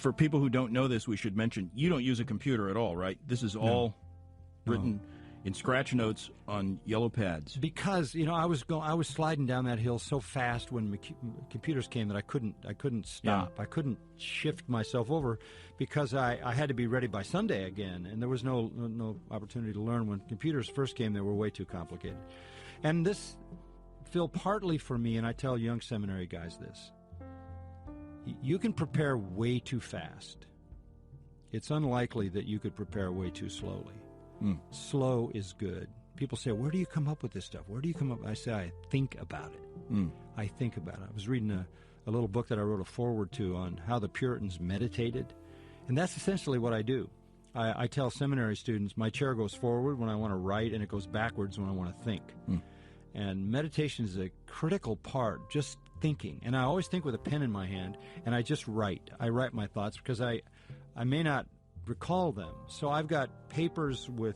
For people who don't know this, we should mention you don't use a computer at all, right? This is all written in scratch notes on yellow pads. Because I was sliding down that hill so fast when computers came that I couldn't stop. Yeah. I couldn't shift myself over because I had to be ready by Sunday again, and there was no opportunity to learn. When computers first came, they were way too complicated. And this, Phil, partly for me, and I tell young seminary guys this: you can prepare way too fast. It's unlikely that you could prepare way too slowly. Slow is good. People say, where do you come up with this stuff? Where do you come up? I say, I think about it. I think about it. I was reading a little book that I wrote a foreword to on how the Puritans meditated, and that's essentially what I do. I tell seminary students, my chair goes forward when I want to write, and it goes backwards when I want to think. And meditation is a critical part, just thinking. And I always think with a pen in my hand, and I just write. I write my thoughts because I may not recall them. So I've got papers with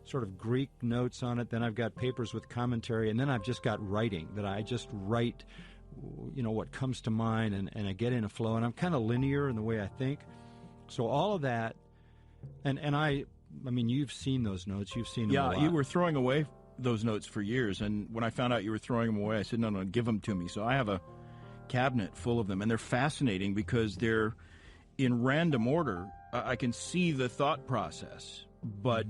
sort of Greek notes on it, then I've got papers with commentary, and then I've just got writing that I just write, what comes to mind, and I get in a flow, and I'm kind of linear in the way I think. So all of that, and I mean, you've seen those notes, you've seen them a lot. You were throwing away those notes for years, and when I found out you were throwing them away, I said, no, give them to me. So I have a cabinet full of them, and they're fascinating because they're in random order. I can see the thought process, but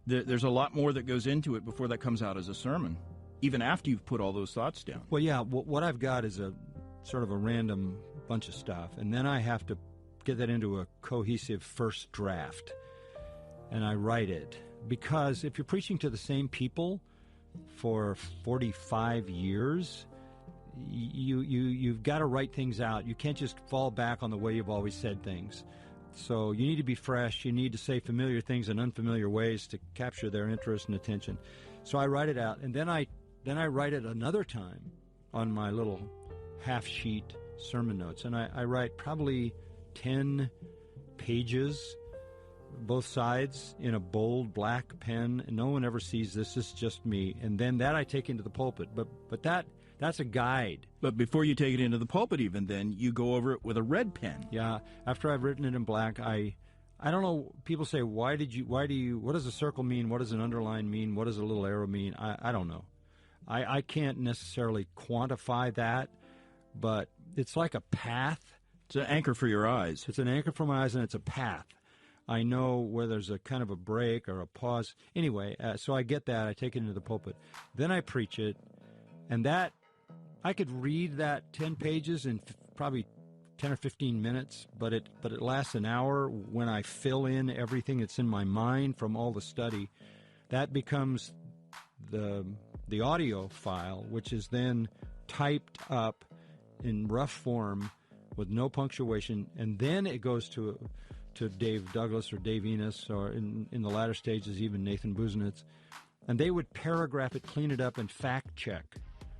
there's a lot more that goes into it before that comes out as a sermon, even after you've put all those thoughts down. Well, yeah, what I've got is a sort of a random bunch of stuff, and then I have to get that into a cohesive first draft, and I write it. Because if you're preaching to the same people for 45 years, you've got to write things out. You can't just fall back on the way you've always said things. So you need to be fresh. You need to say familiar things in unfamiliar ways to capture their interest and attention. So I write it out, and then I write it another time on my little half-sheet sermon notes, and I write probably 10 pages, both sides, in a bold black pen, and no one ever sees this. This is just me. And then that I take into the pulpit. But that's a guide. But before you take it into the pulpit even, then you go over it with a red pen. Yeah. After I've written it in black, I don't know. People say, what does a circle mean? What does an underline mean? What does a little arrow mean? I don't know. I can't necessarily quantify that, but it's like a path. It's an anchor for your eyes. It's an anchor for my eyes, and it's a path. I know where there's a kind of a break or a pause. Anyway, so I get that. I take it into the pulpit. Then I preach it, and that I could read that 10 pages in probably 10 or 15 minutes, but it lasts an hour when I fill in everything that's in my mind from all the study. That becomes the audio file, which is then typed up in rough form with no punctuation, and then it goes to Dave Douglas or Dave Enos, or in the latter stages even Nathan Busenitz, and they would paragraph it, clean it up, and fact check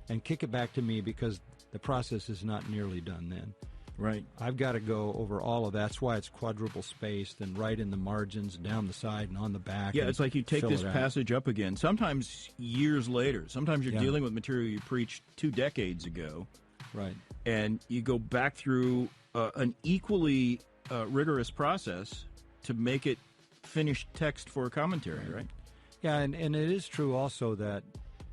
and kick it back to me because the process is not nearly done then. Right. I've got to go over all of that. That's why it's quadruple spaced and right in the margins, down the side and on the back. Yeah, it's like you take this passage up again, sometimes years later. Sometimes you're dealing with material you preached 2 decades ago. Right. And you go back through an equally rigorous process to make it finished text for a commentary, right? Yeah, and it is true also that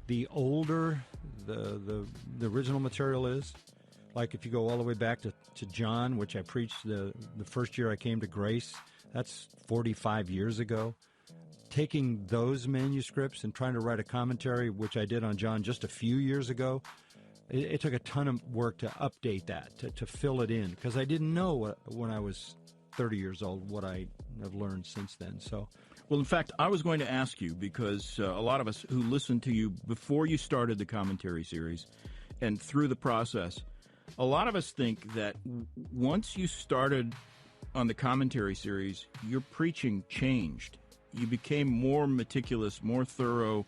the older the original material is, like if you go all the way back to John, which I preached the first year I came to Grace, that's 45 years ago. Taking those manuscripts and trying to write a commentary, which I did on John just a few years ago, it took a ton of work to update that, to fill it in, because I didn't know when I was 30 years old what I have learned since then. So, well, in fact, I was going to ask you, because a lot of us who listened to you before you started the commentary series and through the process, a lot of us think that once you started on the commentary series, your preaching changed. You became more meticulous, more thorough.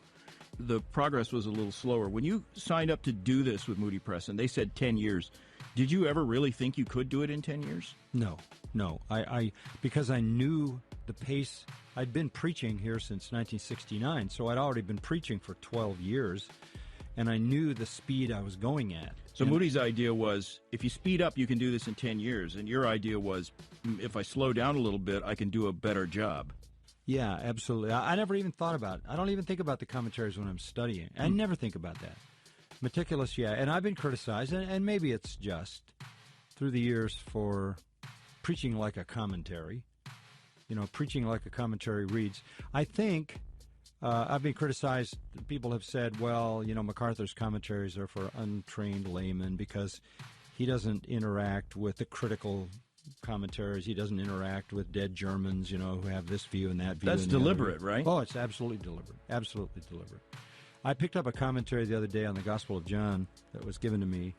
The progress was a little slower. When you signed up to do this with Moody Press, and they said 10 years, did you ever really think you could do it in 10 years? No. I because I knew the pace. I'd been preaching here since 1969, so I'd already been preaching for 12 years, and I knew the speed I was going at. So Moody's idea was, if you speed up, you can do this in 10 years. And your idea was, if I slow down a little bit, I can do a better job. Yeah, absolutely. I never even thought about it. I don't even think about the commentaries when I'm studying. I never think about that. Meticulous, yeah. And I've been criticized, and maybe it's just through the years for preaching like a commentary. Preaching like a commentary reads. I think I've been criticized. People have said, well, MacArthur's commentaries are for untrained laymen because he doesn't interact with the critical commentaries. He doesn't interact with dead Germans, who have this view and that view. That's deliberate, right? Oh, it's absolutely deliberate. Absolutely deliberate. I picked up a commentary the other day on the Gospel of John that was given to me,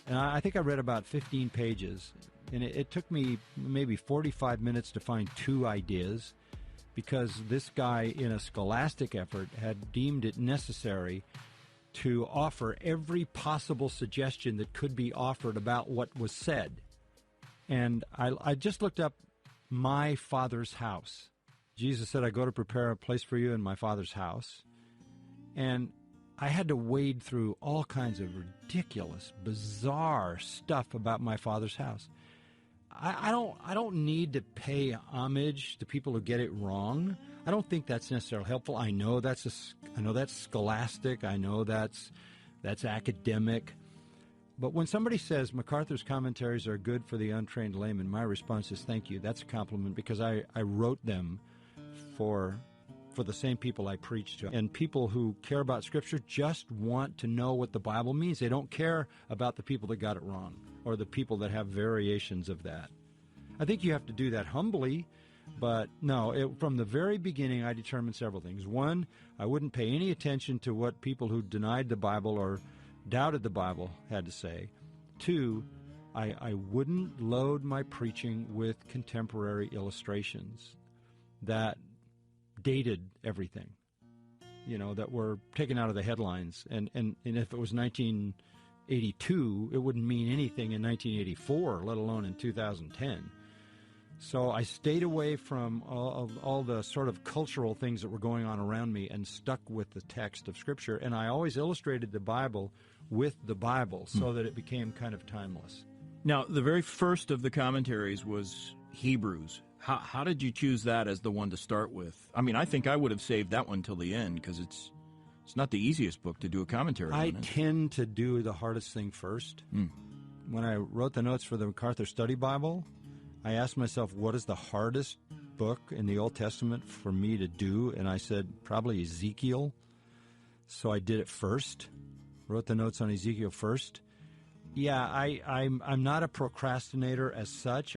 and I think I read about 15 pages, and it took me maybe 45 minutes to find 2 ideas, because this guy, in a scholastic effort, had deemed it necessary to offer every possible suggestion that could be offered about what was said. And I just looked up my Father's house. Jesus said, I go to prepare a place for you in my Father's house. And I had to wade through all kinds of ridiculous, bizarre stuff about my Father's house. I don't need to pay homage to people who get it wrong. I don't think that's necessarily helpful. I know that's scholastic. I know that's academic. But when somebody says MacArthur's commentaries are good for the untrained layman, my response is thank you. That's a compliment, because I wrote them for the same people I preach to. And people who care about Scripture just want to know what the Bible means. They don't care about the people that got it wrong or the people that have variations of that. I think you have to do that humbly, but no, from the very beginning I determined several things. One, I wouldn't pay any attention to what people who denied the Bible or doubted the Bible had to say. Two, I wouldn't load my preaching with contemporary illustrations that dated everything, that were taken out of the headlines. And if it was 1982, it wouldn't mean anything in 1984, let alone in 2010. So I stayed away from all the sort of cultural things that were going on around me and stuck with the text of Scripture. And I always illustrated the Bible with the Bible so that it became kind of timeless. Now, the very first of the commentaries was Hebrews. How did you choose that as the one to start with? I mean, I think I would have saved that one till the end, because it's not the easiest book to do a commentary on. I tend to do the hardest thing first. When I wrote the notes for the MacArthur Study Bible, I asked myself, what is the hardest book in the Old Testament for me to do? And I said, probably Ezekiel. So I did it first, wrote the notes on Ezekiel first. Yeah, I'm not a procrastinator as such.